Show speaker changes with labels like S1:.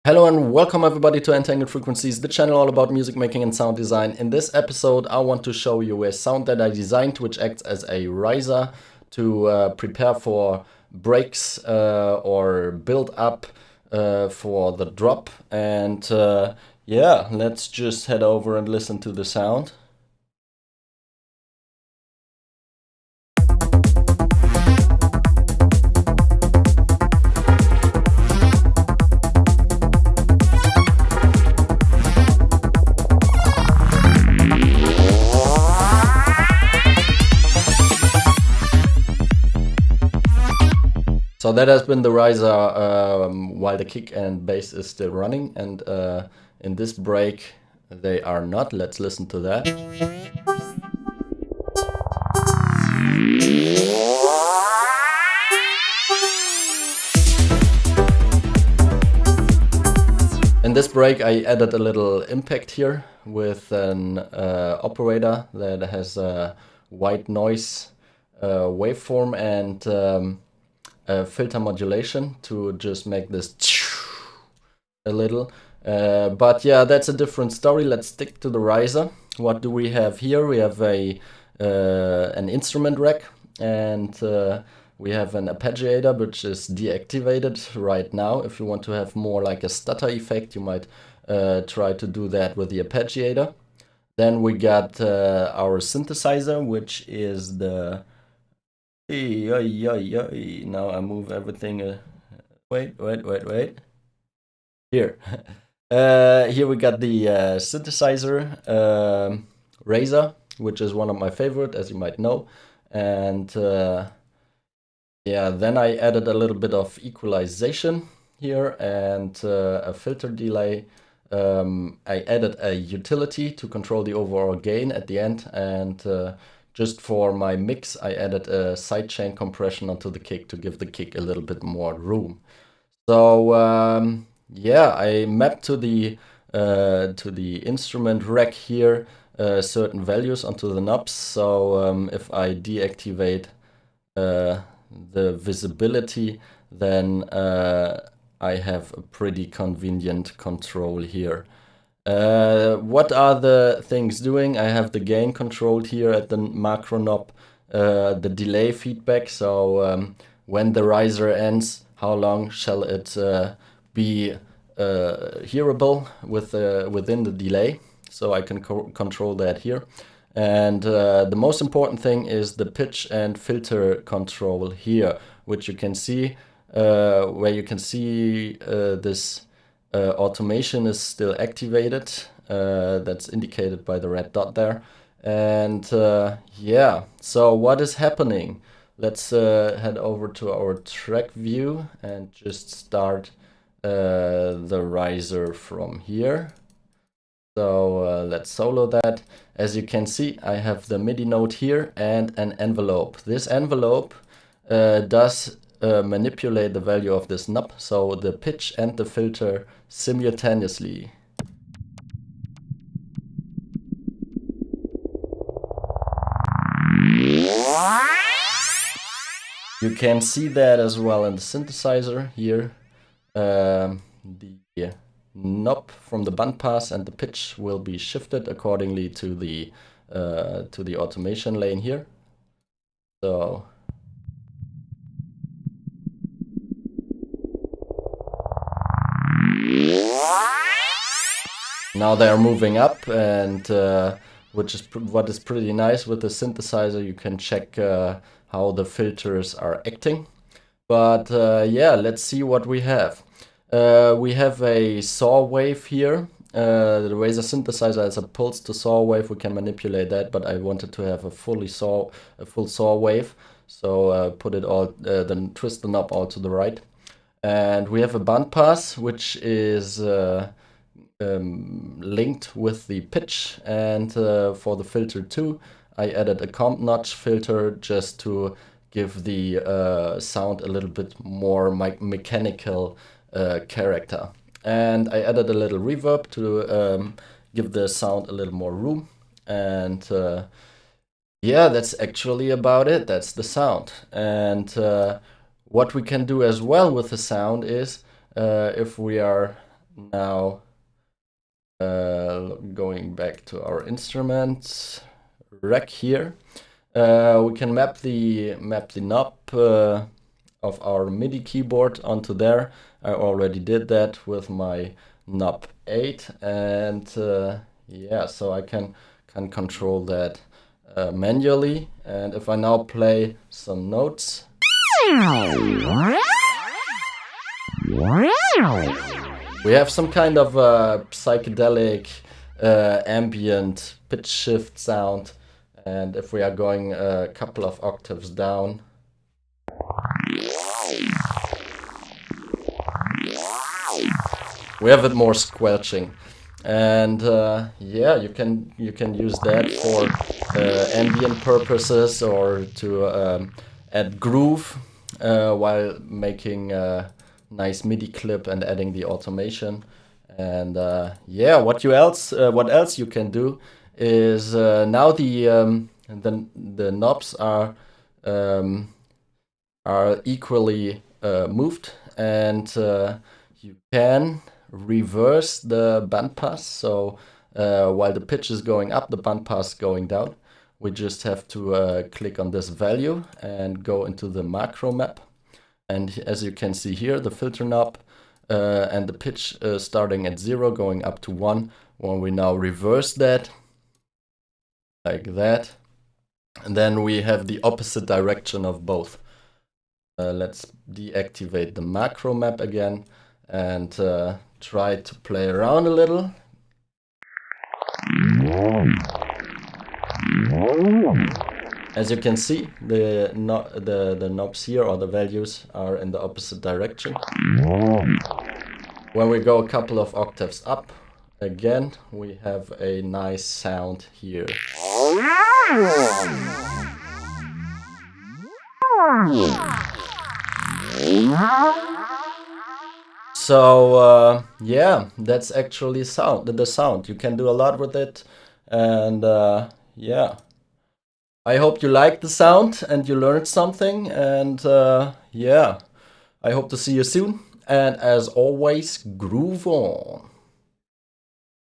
S1: Hello and welcome everybody to Entangled Frequencies, the channel all about music making and sound design. In this episode I want to show you a sound that I designed which acts as a riser to prepare for breaks or build up for the drop. And yeah, let's just head over and listen to the sound. So that has been the riser while the kick and bass is still running, and in this break they are not. Let's listen to that. In this break I added a little impact here with an operator that has a white noise waveform and filter modulation to just make this a little. But yeah, that's a different story. Let's stick to the riser. What do we have here? We have an instrument rack, and we have an arpeggiator which is deactivated right now. If you want to have more like a stutter effect, you might try to do that with the arpeggiator. Then we got our synthesizer, which is the now I move everything. Wait. Here. Here we got the synthesizer Razer, which is one of my favorite, as you might know. And yeah, then I added a little bit of equalization here and a filter delay. I added a utility to control the overall gain at the end, and just for my mix, I added a sidechain compression onto the kick to give the kick a little bit more room. So yeah, I mapped to the instrument rack here certain values onto the knobs. So if I deactivate the visibility, then I have a pretty convenient control here. What are the things doing? I have the gain controlled here at the macro knob, the delay feedback, so when the riser ends, how long shall it be hearable within the delay, so I can control that here. And the most important thing is the pitch and filter control here, which you can see, where you can see this automation is still activated. That's indicated by the red dot there. And yeah, so what is happening? Let's head over to our track view and just start the riser from here. So let's solo that. As you can see, I have the MIDI node here and an envelope. This envelope does manipulate the value of this knob, so the pitch and the filter simultaneously. You can see that as well in the synthesizer here. The knob from the bandpass and the pitch will be shifted accordingly to the automation lane here. So now they are moving up, and what is pretty nice with the synthesizer. You can check how the filters are acting. But yeah, let's see what we have. We have a saw wave here. The Razer synthesizer has a pulse to saw wave. We can manipulate that, but I wanted to have a full saw wave. So put it all, then twist the knob all to the right. And we have a bandpass, which is linked with the pitch, and for the filter too, I added a comp notch filter just to give the sound a little bit more mechanical character. And I added a little reverb to give the sound a little more room. And yeah, that's actually about it. That's the sound. And what we can do as well with the sound is if we are now going back to our instrument rack here, we can map the knob of our MIDI keyboard onto there. I already did that with my knob 8, and yeah, so I can control that manually. And if I now play some notes, we have some kind of psychedelic ambient pitch shift sound. And if we are going a couple of octaves down, we have it more squelching. And yeah, you can use that for ambient purposes, or to add groove while making a nice MIDI clip and adding the automation. And yeah, what else you can do is now the knobs are equally moved, and you can reverse the bandpass. So while the pitch is going up, the bandpass going down. We just have to click on this value and go into the macro map. And as you can see here, the filter knob and the pitch starting at 0 going up to 1. When we now reverse that, like that, and then we have the opposite direction of both. Let's deactivate the macro map again and try to play around a little. As you can see, the knobs here, or the values, are in the opposite direction. When we go a couple of octaves up, again, we have a nice sound here. So yeah, that's actually the sound. You can do a lot with it, and yeah. I hope you liked the sound and you learned something, and yeah, I hope to see you soon. And as always, groove on.